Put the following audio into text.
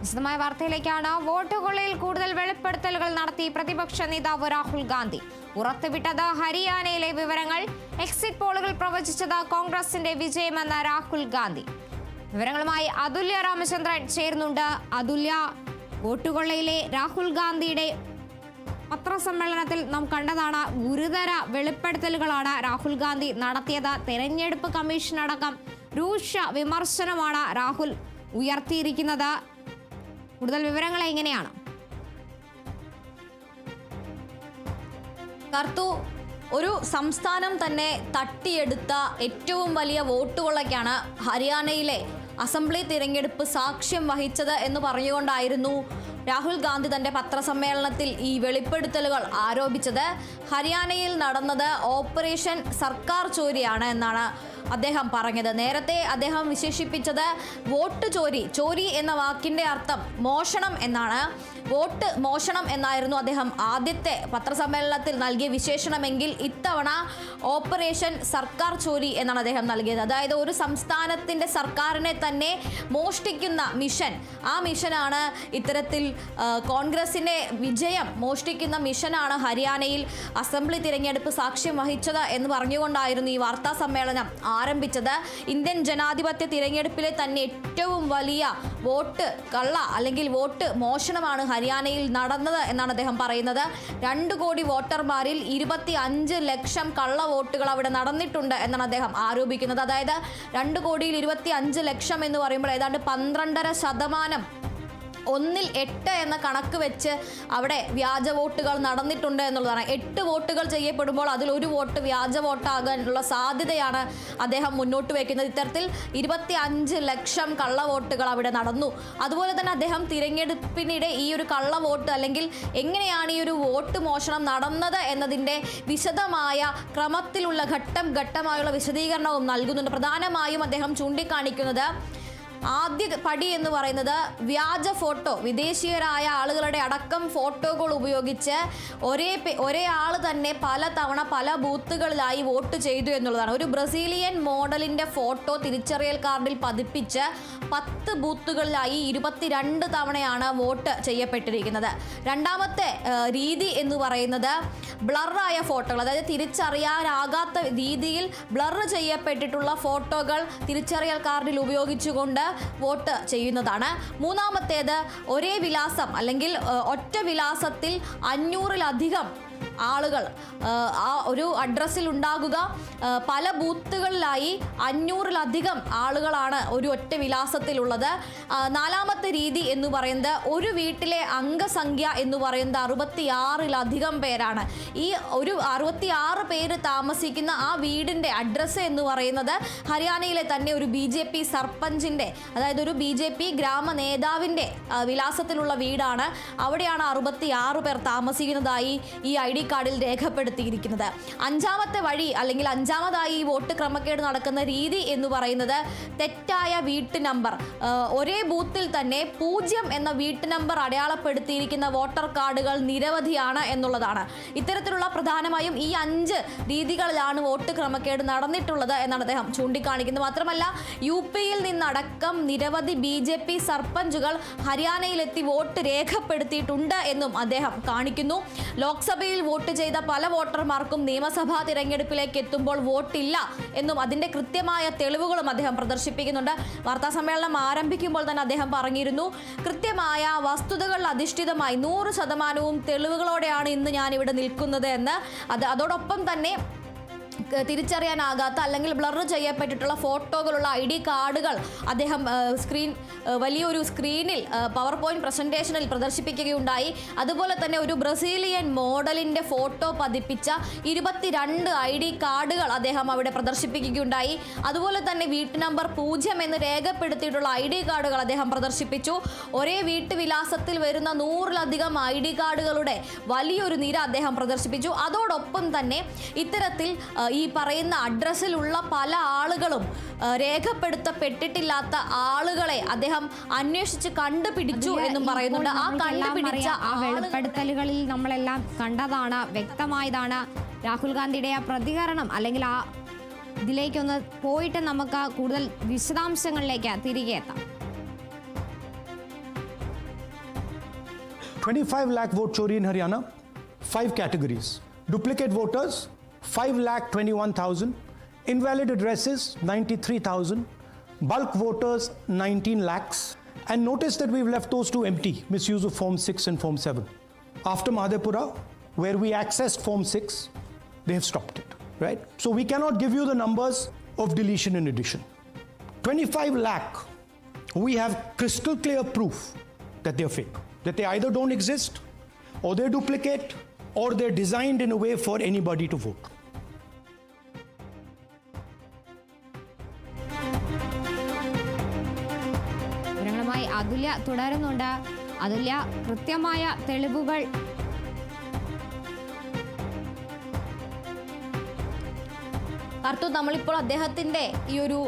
വിശദമായ വാർത്തയിലേക്കാണ്. വോട്ട് കൊള്ളയിൽ കൂടുതൽ വെളിപ്പെടുത്തലുകൾ നടത്തി പ്രതിപക്ഷ നേതാവ് രാഹുൽ ഗാന്ധി. പുറത്തുവിട്ടത് ഹരിയാനയിലെ വിവരങ്ങൾ. എക്സിറ്റ് പോളുകൾ പ്രവചിച്ചത് കോൺഗ്രസിന്റെ വിജയമെന്ന് രാഹുൽ ഗാന്ധി. വിവരങ്ങളുമായി അതുല്യ രാമചന്ദ്രൻ ചേരുന്നുണ്ട്. അതുല്യ, വോട്ടുകൊള്ളയിലെ രാഹുൽ ഗാന്ധിയുടെ പത്രസമ്മേളനത്തിൽ നാം കണ്ടതാണ്. ഗുരുതര വെളിപ്പെടുത്തലുകളാണ് രാഹുൽ ഗാന്ധി നടത്തിയത്. തെരഞ്ഞെടുപ്പ് കമ്മീഷൻ അടക്കം രൂക്ഷ വിമർശനമാണ് രാഹുൽ ഉയർത്തിയിരിക്കുന്നത്. കൂടുതൽ വിവരങ്ങൾ എങ്ങനെയാണ്? കർത്തു, ഒരു സംസ്ഥാനം തന്നെ തട്ടിയെടുത്ത ഏറ്റവും വലിയ വോട്ടുകൊള്ളയ്ക്കാണ് ഹരിയാനയിലെ അസംബ്ലി തിരഞ്ഞെടുപ്പ് സാക്ഷ്യം വഹിച്ചത് എന്ന് പറഞ്ഞുകൊണ്ടായിരുന്നു രാഹുൽ ഗാന്ധി തന്റെ പത്രസമ്മേളനത്തിൽ ഈ വെളിപ്പെടുത്തലുകൾ ആരോപിച്ചത്. ഹരിയാനയിൽ നടന്നത് ഓപ്പറേഷൻ സർക്കാർ ചോരിയാണ് എന്നാണ് അദ്ദേഹം പറഞ്ഞത്. നേരത്തെ അദ്ദേഹം വിശേഷിപ്പിച്ചത് വോട്ട് ചോരി എന്ന വാക്കിന്റെ അർത്ഥം മോഷണം എന്നാണ്. വോട്ട് മോഷണം എന്നായിരുന്നു അദ്ദേഹം ആദ്യത്തെ പത്രസമ്മേളനത്തിൽ നൽകിയ വിശേഷണമെങ്കിൽ ഇത്തവണ ഓപ്പറേഷൻ സർക്കാർ ചോരി എന്നാണ് അദ്ദേഹം നൽകിയത്. അതായത് ഒരു സംസ്ഥാനത്തിന്റെ സർക്കാരിനെ തന്നെ മോഷ്ടിക്കുന്ന മിഷൻ, ആ മിഷനാണ് ഇത്തരത്തിൽ കോൺഗ്രസിന്റെ വിജയം മോഷ്ടിക്കുന്ന മിഷനാണ് ഹരിയാനയിൽ അസംബ്ലി തിരഞ്ഞെടുപ്പ് സാക്ഷ്യം വഹിച്ചത് എന്ന് പറഞ്ഞുകൊണ്ടായിരുന്നു ഈ വാർത്താ സമ്മേളനം ആരംഭിച്ചത്. ഇന്ത്യൻ ജനാധിപത്യ തിരഞ്ഞെടുപ്പിലെ തന്നെ ഏറ്റവും വലിയ വോട്ട് കള്ള അല്ലെങ്കിൽ വോട്ട് മോഷണമാണ് ഹരിയാനയിൽ നടന്നത് എന്നാണ് അദ്ദേഹം പറയുന്നത്. 2 കോടി വോട്ടർമാരിൽ 25 ലക്ഷം കള്ള വോട്ടുകൾ അവിടെ നടന്നിട്ടുണ്ട് എന്നാണ് അദ്ദേഹം ആരോപിക്കുന്നത്. അതായത് 2 കോടിയിൽ 25 ലക്ഷം എന്ന് പറയുമ്പോൾ ഏതാണ്ട് 12.5%, 1/8 എന്ന കണക്ക് വെച്ച് അവിടെ വ്യാജ വോട്ടുകൾ നടന്നിട്ടുണ്ട് എന്നുള്ളതാണ്. 8 വോട്ടുകൾ ചെയ്യപ്പെടുമ്പോൾ അതിൽ 1 വോട്ട് വ്യാജ വോട്ടാകാനുള്ള സാധ്യതയാണ് അദ്ദേഹം മുന്നോട്ട് വയ്ക്കുന്നത്. ഇത്തരത്തിൽ 25 ലക്ഷം കള്ള വോട്ടുകൾ അവിടെ നടന്നു. അതുപോലെ തന്നെ അദ്ദേഹം തിരഞ്ഞെടുപ്പിനിടെ ഈ ഒരു കള്ള വോട്ട് അല്ലെങ്കിൽ എങ്ങനെയാണ് ഈ ഒരു വോട്ട് മോഷണം നടന്നത് എന്നതിൻ്റെ വിശദമായ ക്രമത്തിലുള്ള ഘട്ടമായുള്ള വിശദീകരണവും നൽകുന്നുണ്ട്. പ്രധാനമായും അദ്ദേഹം ചൂണ്ടിക്കാണിക്കുന്നത് ആദ്യ പടി എന്ന് പറയുന്നത് വ്യാജ ഫോട്ടോ, വിദേശീയരായ ആളുകളുടെ അടക്കം ഫോട്ടോകൾ ഉപയോഗിച്ച് ഒരേ ആൾ തന്നെ പലതവണ പല ബൂത്തുകളിലായി വോട്ട് ചെയ്തു എന്നുള്ളതാണ്. ഒരു ബ്രസീലിയൻ മോഡലിൻ്റെ ഫോട്ടോ തിരിച്ചറിയൽ കാർഡിൽ പതിപ്പിച്ച് 10 ബൂത്തുകളിലായി 22 തവണയാണ് വോട്ട് ചെയ്യപ്പെട്ടിരിക്കുന്നത്. രണ്ടാമത്തെ രീതി എന്ന് പറയുന്നത് ബ്ലറായ ഫോട്ടോകൾ, അതായത് തിരിച്ചറിയാനാകാത്ത രീതിയിൽ ബ്ലർ ചെയ്യപ്പെട്ടിട്ടുള്ള ഫോട്ടോകൾ തിരിച്ചറിയൽ കാർഡിൽ ഉപയോഗിച്ചുകൊണ്ട് വോട്ട് ചെയ്യുന്നതാണ്. മൂന്നാമത്തേത് ഒരേ വിലാസം അല്ലെങ്കിൽ ഒറ്റ വിലാസത്തിൽ 500-ലധികം ആളുകൾ ആ ഒരു അഡ്രസ്സിൽ ഉണ്ടാകുക. പല ബൂത്തുകളിലായി 500-ലധികം ആളുകളാണ് ഒരു ഒറ്റ വിലാസത്തിലുള്ളത്. നാലാമത്തെ രീതി എന്ന് പറയുന്നത് ഒരു വീട്ടിലെ അംഗസംഖ്യ എന്ന് പറയുന്നത് 66-ലധികം പേരാണ്. ഈ ഒരു 66 പേര് താമസിക്കുന്ന ആ വീടിൻ്റെ അഡ്രസ്സ് എന്ന് പറയുന്നത് ഹരിയാനയിലെ തന്നെ ഒരു BJP സർപഞ്ചിൻ്റെ, അതായത് ഒരു BJP ഗ്രാമ നേതാവിൻ്റെ വിലാസത്തിലുള്ള വീടാണ്. അവിടെയാണ് 66 പേർ താമസിക്കുന്നതായി ഈ ID കാർഡിൽ രേഖപ്പെടുത്തിയിരിക്കുന്നത്. അഞ്ചാമത്തെ വഴി അല്ലെങ്കിൽ അഞ്ചാമതായി ഈ വോട്ട് ക്രമക്കേട് നടക്കുന്ന രീതി എന്ന് പറയുന്നത് തെറ്റായ വീട്ട് നമ്പർ. ഒരേ ബൂത്തിൽ തന്നെ 0 എന്ന വീട്ട് നമ്പർ അടയാളപ്പെടുത്തിയിരിക്കുന്ന വോട്ടർ കാർഡുകൾ നിരവധിയാണ് എന്നുള്ളതാണ്. ഇത്തരത്തിലുള്ള പ്രധാനമായും ഈ 5 രീതികളിലാണ് വോട്ട് ക്രമക്കേട് നടന്നിട്ടുള്ളത് എന്നാണ് അദ്ദേഹം ചൂണ്ടിക്കാണിക്കുന്നത്. മാത്രമല്ല UP-യിൽ നിന്നടക്കം നിരവധി BJP സർപഞ്ചുകൾ ഹരിയാനയിലെത്തി വോട്ട് രേഖപ്പെടുത്തിയിട്ടുണ്ട് എന്നും അദ്ദേഹം കാണിക്കുന്നു. ലോക്സഭയിൽ വോട്ട് ചെയ്ത പല വോട്ടർമാർക്കും നിയമസഭാ തിരഞ്ഞെടുപ്പിലേക്ക് എത്തുമ്പോൾ വോട്ടില്ല എന്നും അതിൻ്റെ കൃത്യമായ തെളിവുകളും അദ്ദേഹം പ്രദർശിപ്പിക്കുന്നുണ്ട്. വാർത്താ സമ്മേളനം ആരംഭിക്കുമ്പോൾ തന്നെ അദ്ദേഹം പറഞ്ഞിരുന്നു, കൃത്യമായ വസ്തുതകളിൽ അധിഷ്ഠിതമായി 100% തെളിവുകളോടെയാണ് ഇന്ന് ഞാനിവിടെ നിൽക്കുന്നത് എന്ന്. അതോടൊപ്പം തന്നെ തിരിച്ചറിയാനാകാത്ത അല്ലെങ്കിൽ ബ്ലർ ചെയ്യപ്പെട്ടിട്ടുള്ള ഫോട്ടോകളുള്ള ID കാർഡുകൾ അദ്ദേഹം വലിയൊരു സ്ക്രീനിൽ പവർ പോയിന്റ് പ്രസന്റേഷനിൽ പ്രദർശിപ്പിക്കുകയുണ്ടായി. അതുപോലെ തന്നെ ഒരു ബ്രസീലിയൻ മോഡലിൻ്റെ ഫോട്ടോ പതിപ്പിച്ച 22 ID കാർഡുകൾ അദ്ദേഹം അവിടെ പ്രദർശിപ്പിക്കുകയുണ്ടായി. അതുപോലെ തന്നെ വീട്ടു നമ്പർ 0 എന്ന് രേഖപ്പെടുത്തിയിട്ടുള്ള ID കാർഡുകൾ അദ്ദേഹം പ്രദർശിപ്പിച്ചു. ഒരേ വീട്ടുവിലാസത്തിൽ വരുന്ന 100-ലധികം ID കാർഡുകളുടെ വലിയൊരു നിര അദ്ദേഹം പ്രദർശിപ്പിച്ചു. അതോടൊപ്പം തന്നെ ഇത്തരത്തിൽ ഈ പറയുന്ന അഡ്രസ്സിലുള്ള പല ആളുകളും രേഖപ്പെടുത്തപ്പെട്ടിട്ടില്ലാത്ത ആളുകളെ അദ്ദേഹം അന്വേഷിച്ച് കണ്ടുപിടിച്ചു എന്നും പറയുന്നുണ്ട്. ആ കണ്ടുപിടിച്ച വെളിപ്പെടുത്തലുകളിൽ നമ്മളെല്ലാം കണ്ടതാണ്, വ്യക്തമായതാണ്. രാഹുൽ ഗാന്ധിയുടെ ആ പ്രതികരണം അല്ലെങ്കിൽ ആ ഇതിലേക്കൊന്ന് പോയിട്ട് നമുക്ക് കൂടുതൽ വിശദാംശങ്ങളിലേക്ക് തിരികെ എത്താം. 25 lakh vote chori in Haryana, 5 categories. Duplicate voters, 5,21,000. Invalid addresses, 93,000. Bulk voters, 19 lakhs. And notice that we've left those two empty, misuse of Form 6 and Form 7. After Madhepura, where we accessed Form 6, they have stopped it, right? So we cannot give you the numbers of deletion and addition. 25 lakh, we have crystal clear proof that they're fake, that they either don't exist, or they're duplicate, or they're designed in a way for anybody to vote. വിവരങ്ങളുമായി അതുല്യ തുടരുന്നുണ്ട്. അതുല്യ, കൃത്യമായ തെളിവുകൾ അർത്തു നമ്മളിപ്പോൾ അദ്ദേഹത്തിൻ്റെ ഈ ഒരു